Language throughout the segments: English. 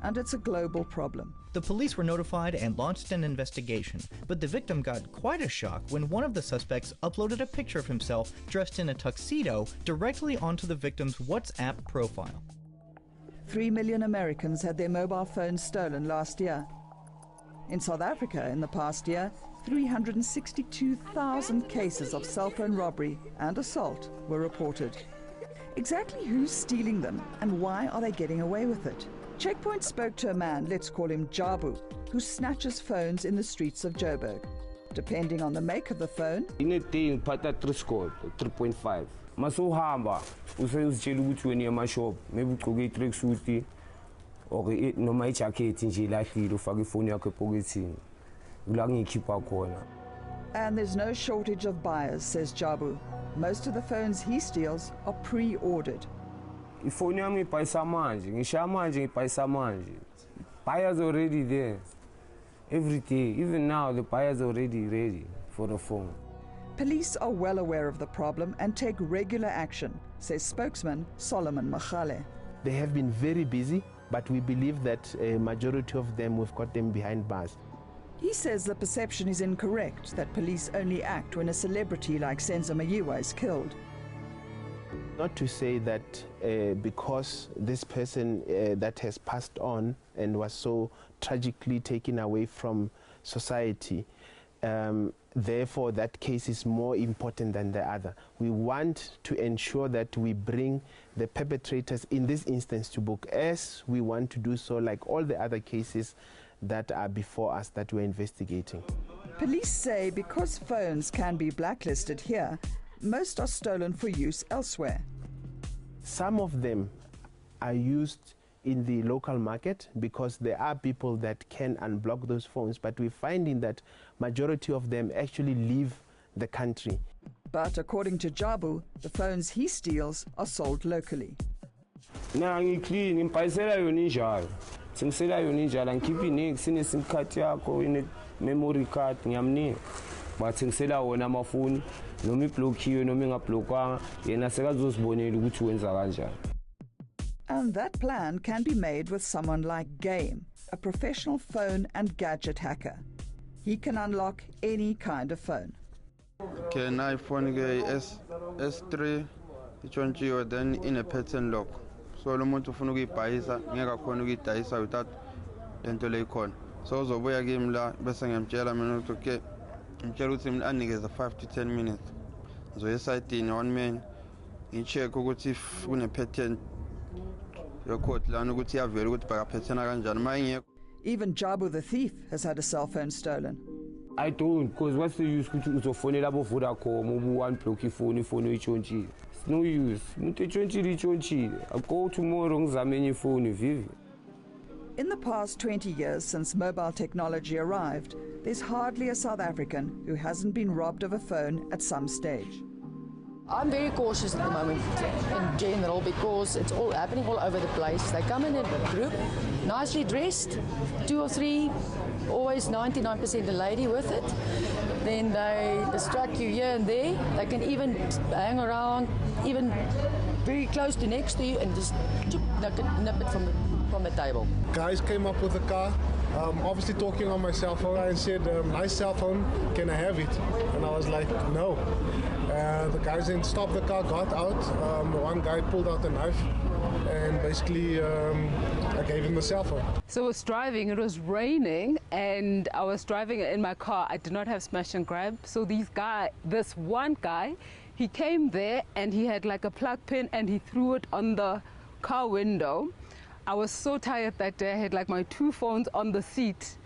and it's a global problem. The police were notified and launched an investigation, but the victim got quite a shock when one of the suspects uploaded a picture of himself dressed in a tuxedo directly onto the victim's WhatsApp profile. 3 million Americans had their mobile phones stolen last year. In South Africa, in the past year, 362,000 cases of cell phone robbery and assault were reported. Exactly who's stealing them and why are they getting away with it? Checkpoint spoke to a man, let's call him Jabu, who snatches phones in the streets of Joburg. Depending on the make of the phone, in a thing, part1 score 3.5. Masuhamba, usayuzitshela ukuthi wena yamashop, maybe ugqoke i-tracksuit or noma ijacket nje ilahlile ufaka ifoni yakho epocketini. Ula ngiyikhipha khona. And there's no shortage of buyers, says Jabu. Most of the phones he steals are pre-ordered. Ifoni yami ipayisa manje, ngishaya manje ngipayisa manje. Buyers already there. Every day, even now, the buyers are already ready for the phone. Police are well aware of the problem and take regular action, says spokesman Solomon Machale. They have been very busy, but we believe that a majority of them, we've got them behind bars. He says the perception is incorrect, that police only act when a celebrity like Senzo Meyiwe is killed. Not to say that because this person that has passed on and was so tragically taken away from society, therefore that case is more important than the other. We want to ensure that we bring the perpetrators in this instance to book, as we want to do so like all the other cases that are before us that we're investigating. Police say because phones can be blacklisted here, most are stolen for use elsewhere. Some of them are used in the local market because there are people that can unblock those phones, but we're finding that majority of them actually leave the country. But according to Jabu, the phones he steals are sold locally. Na ngiclean impayisela yona injalo. Singisela yona injalo ngikhiphi next sine sim card yakho ine memory card ngiyamnika. But singisela wona amafoni noma iblockiwe noma ingablockanga yena sekazosibonela ukuthi wenza kanjani. And that plan can be made with someone like Game, a professional phone and gadget hacker. He can unlock any kind of phone. Okay, an iPhone S3 ichonchiwe then in a pattern lock. So lo muntu ufuna ukuyibhayisa ngeke akhona ukuyidayisa without lento le ikhona. So uzobuya kimi la bese ngiyamtshela mina ukuthi okay, ngitshela ukuthi mina anikeze 5 to 10 minutes. Ngizoya esayidini one man ngicheck ukuthi if kune pattern yokhothi lana ukuthi iyavela ukuthi baka pattern kanjani manje. Even Jabu the thief has had a cell phone stolen. I don't, because what's the use ukuthi uzofonela abo Vodacom ubu unblock ifoni uyitshontshiwe. It's no use. Umuntu itshontshiwe. I'll go tomorrow ngizame enye ifoni vivi. In the past 20 years since mobile technology arrived, there's hardly a South African who hasn't been robbed of a phone at some stage. I'm very cautious at the moment in general because it's all happening all over the place. They come in a group, nicely dressed, 2 or 3, always 99% a lady with it. Then they distract you here and there. They can even hang around, even very close to next to you and just nip it from the table. Guys came up with a car, obviously talking on my cell phone, and said, nice cell phone, can I have it? And I was like, no. The guys then stopped the car, got out. One guy pulled out a knife and basically I gave him the cell phone. So I was driving, it was raining, and I was driving in my car. I did not have smash and grab. So this one guy, he came there and he had like a plug pin and he threw it on the car window. I was so tired that day. I had like my 2 phones on the seat.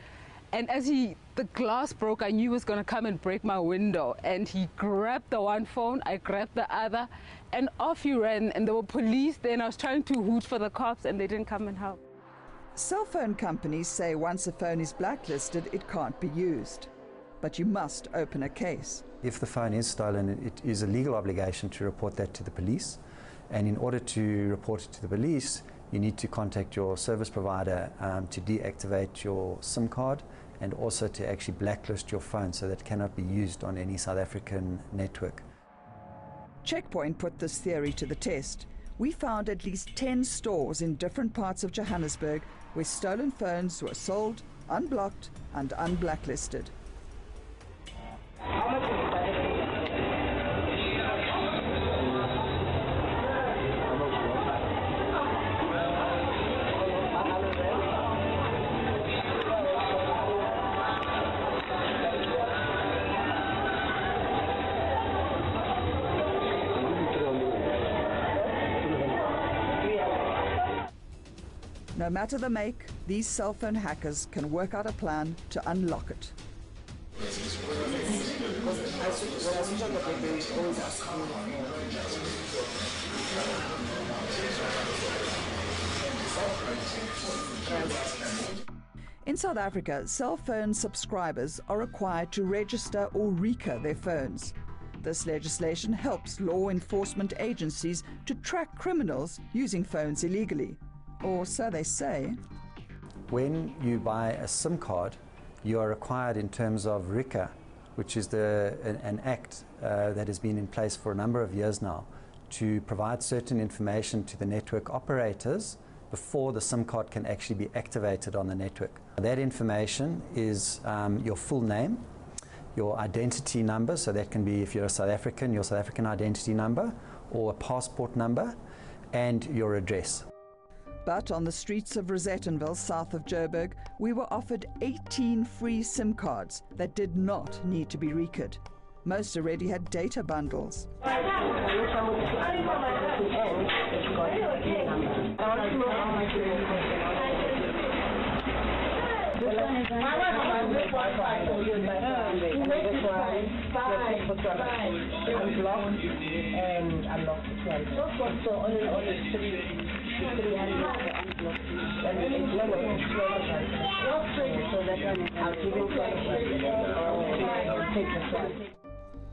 And as the glass broke, I knew he was going to come and break my window. And he grabbed the one phone, I grabbed the other, and off he ran. And there were police there, and I was trying to hoot for the cops, and they didn't come and help. Cell phone companies say once a phone is blacklisted, it can't be used. But you must open a case. If the phone is stolen, it is a legal obligation to report that to the police. And in order to report it to the police, you need to contact your service provider to deactivate your SIM card and also to actually blacklist your phone so that it cannot be used on any South African network. Checkpoint put this theory to the test. We found at least 10 stores in different parts of Johannesburg where stolen phones were sold, unblocked and unblacklisted. No matter the make, these cell phone hackers can work out a plan to unlock it. In South Africa, cell phone subscribers are required to register or RICA their phones. This legislation helps law enforcement agencies to track criminals using phones illegally. Or so they say. When you buy a SIM card, you are required in terms of RICA, which is an act that has been in place for a number of years now, to provide certain information to the network operators before the SIM card can actually be activated on the network. That information is your full name, your identity number, so that can be, if you're a South African, your South African identity number, or a passport number, and your address. But on the streets of Rosettenville, south of Joburg, we were offered 18 free SIM cards that did not need to be RICA'd. Most already had data bundles.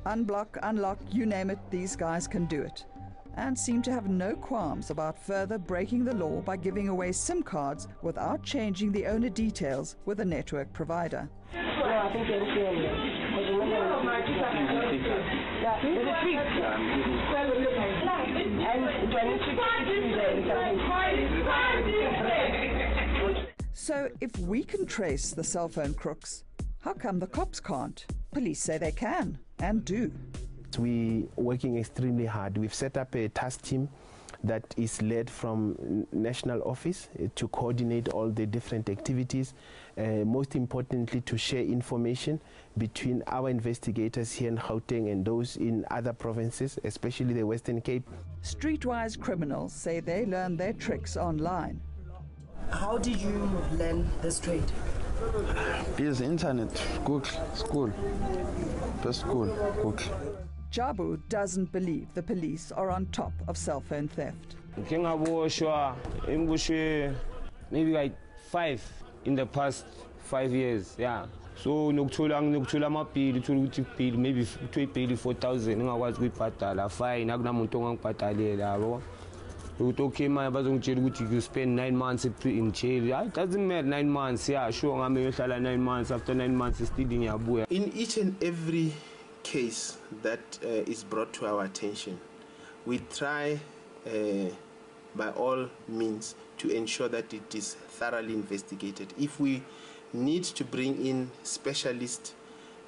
Unblock, unlock, you name it, these guys can do it. And seem to have no qualms about further breaking the law by giving away SIM cards without changing the owner details with a network provider. So if we can trace the cell phone crooks, how come the cops can't? Police say they can, and do. We're working extremely hard. We've set up a task team that is led from national office to coordinate all the different activities, most importantly to share information between our investigators here in Gauteng and those in other provinces, especially the Western Cape. Streetwise criminals say they learn their tricks online. How did you learn this trade? Use internet, Google, school, just school, Google. Jabu doesn't believe the police are on top of cell phone theft. Maybe like 5 in the past 5 years, yeah. So nokuthola amabhili uthola ukuthi ibhili maybe kuthiwa ibhili 4,000 ngingakwazi ukuyibhadala fine akunamuntu ongangibhadalele yabo. Ukuthi okay manje bazongitshela ukuthi you spend 9 months in jail. It doesn't matter 9 months, yeah, sure ngame yohlala 9 months, after 9 months still ngiyabuya. In each and every case that is brought to our attention, we try by all means to ensure that it is thoroughly investigated. If we need to bring in specialist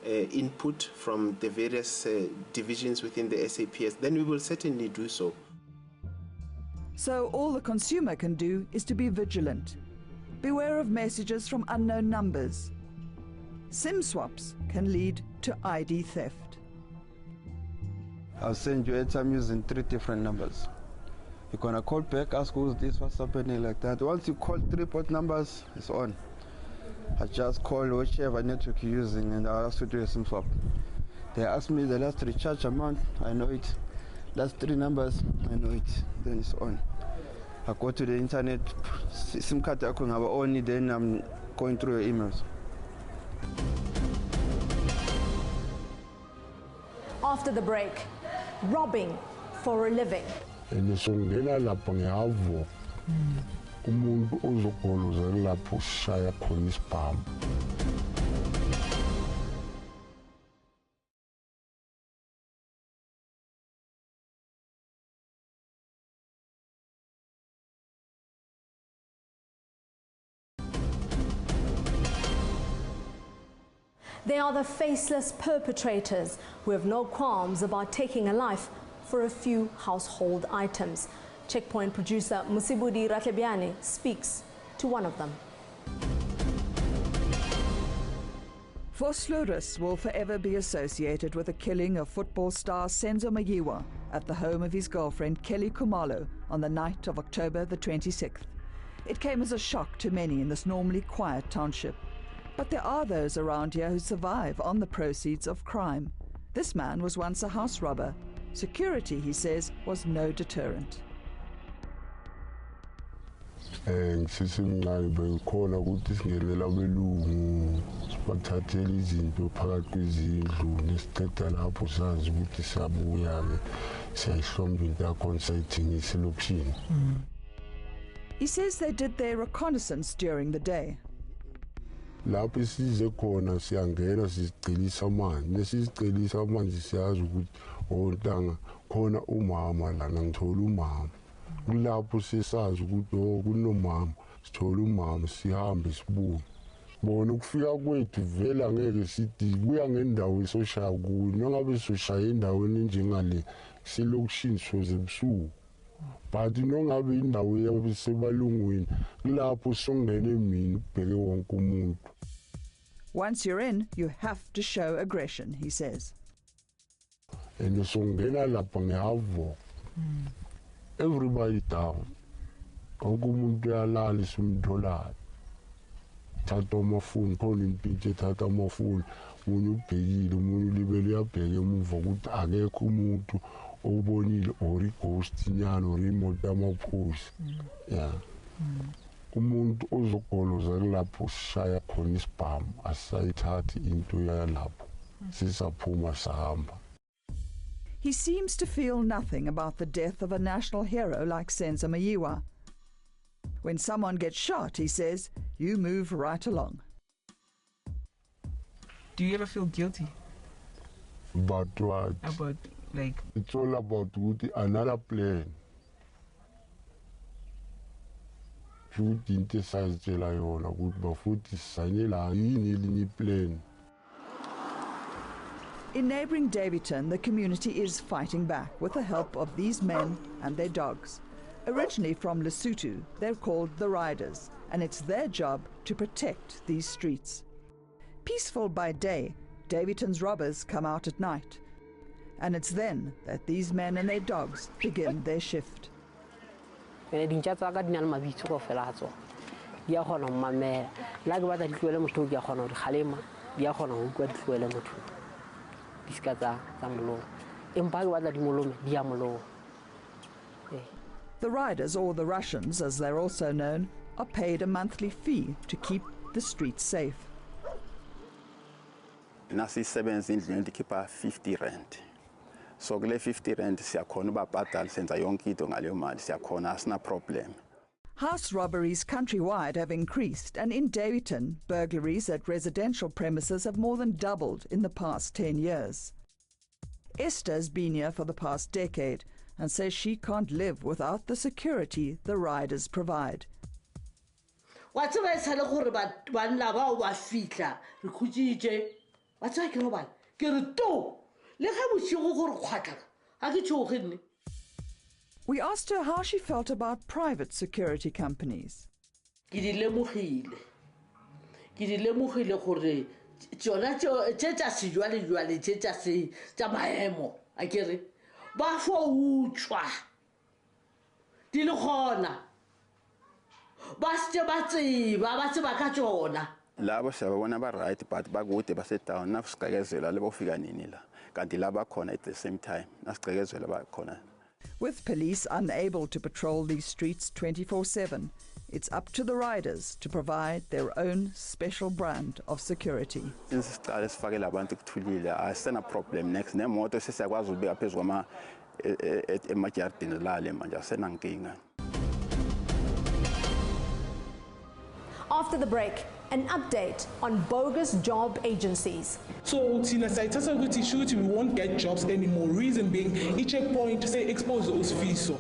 input from the various divisions within the SAPS, then we will certainly do so. So all the consumer can do is to be vigilant. Beware of messages from unknown numbers. SIM swaps can lead to ID theft. I'll send you airtime using 3 different numbers. You're gonna call back, ask who's this, what's happening, like that. Once you call 3 port numbers, it's on. I just call whichever network you're using and I'll ask you to do a SIM swap. They ask me the last recharge amount, I know it. Last 3 numbers, I know it. Then it's on. I go to the internet, SIM card only, then I'm going through your emails. After the break, robbing for a living. Ngisongena lapho ngiyavuka umuntu ozogolozela lapho ushaya khona isibhamu. They are the faceless perpetrators who have no qualms about taking a life for a few household items. Checkpoint producer Musibudi Ratlebiani speaks to one of them. Vosloorus will forever be associated with the killing of football star Senzo Meyiwe at the home of his girlfriend Kelly Khumalo on the night of October the 26th. It came as a shock to many in this normally quiet township. But there are those around here who survive on the proceeds of crime. This man was once a house robber. Security, he says, was no deterrent. Ngisesemncane bekhona ukuthi singenela belungu sibathathele izinto phakathi kwezindlu nesiceda lapho sazi ukuthi siyabuya-ke siyayihlomba into yakhona sayithengisa elokishini. He says they did their reconnaissance during the day. Lapho size khona siyangena sizicilisa amanzi nesizicilisa amanzi siyazi ukuthi ontanga khona umama lana ngithola umama. Kulapho sisazi ukuthi kunomama sithola umama sihambe sibuye. Bona ukufika kwethu vele angeke sithi kuya ngendawo esoshaya kuyo nangabe soshaya endaweni njengale silokishini soze ebusuku. But nongabe indawo yasebalungwini kulapho songene mina ubheke wonke umuntu. Once you're in, you have to show aggression, he says. And songena lapha ngehavo. Everybody down. Wonke umuntu uyalala simdolayo. Thatha amafoni khona impintshi ethatha amafoni umunye ubhekile umunye ulibele uyabheka emuva ukuthi akekho umuntu obonile or ighost inyana or imoto yamaphoyisa. Yeah. Umuntu ozogoloza lapho sishaya khona isibhamu asayithathi into yalapho sisaphuma sahamba. He seems to feel nothing about the death of a national hero like Senzo Meyiwe. When someone gets shot, he says, you move right along. Do you ever feel guilty? About what? About, like... It's all about another plan. Futhi into esazitshela yona ukuthi bafuthi sisanyela yini elinye plan. In neighbouring Daveyton, the community is fighting back with the help of these men and their dogs. Originally from Lesotho, they're called the Riders, and it's their job to protect these streets. Peaceful by day, Daveyton's robbers come out at night. And it's then that these men and their dogs begin their shift. The riders, or the Russians as they're also known, are paid a monthly fee to keep the streets safe. Nasisebenza endlini ndikhipha 50 rand. So kule 50 rand siyakhona ubabhadala senza yonke into ngaleyo mali siyakhona asina problem. House robberies countrywide have increased, and in Daveyton, burglaries at residential premises have more than doubled in the past 10 years. Esther has been here for the past decade and says she can't live without the security the riders provide. What's the matter with one lava or fitla? Recujije. What's like no one? Get a door. Let her with you quacker. I get you hidden. We asked her how she felt about private security companies. Gidile muhile hore. Jonacho, Chechasi, Juali, Chechasi, Jamahemo. I get it. Bafo Uchwa Dilohona Bastia Batsi, Babati Bacachona. Labo sabona ba right but bakude basedown nasiqekezela lebo fika nini la kanti laba khona at the same time nasiqekezela bakhona. With police unable to patrol these streets 24/7, it's up to the riders to provide their own special brand of security. Since siqale sifakela abantu kuthulile asena problem next nemoto sesiyakwazi ukubeka phezulu kwama emajardini lale manje asena nkinga. After the break, an update on bogus job agencies. So, Tina said, we won't get jobs anymore. Reason being, each checkpoint say expose those fees.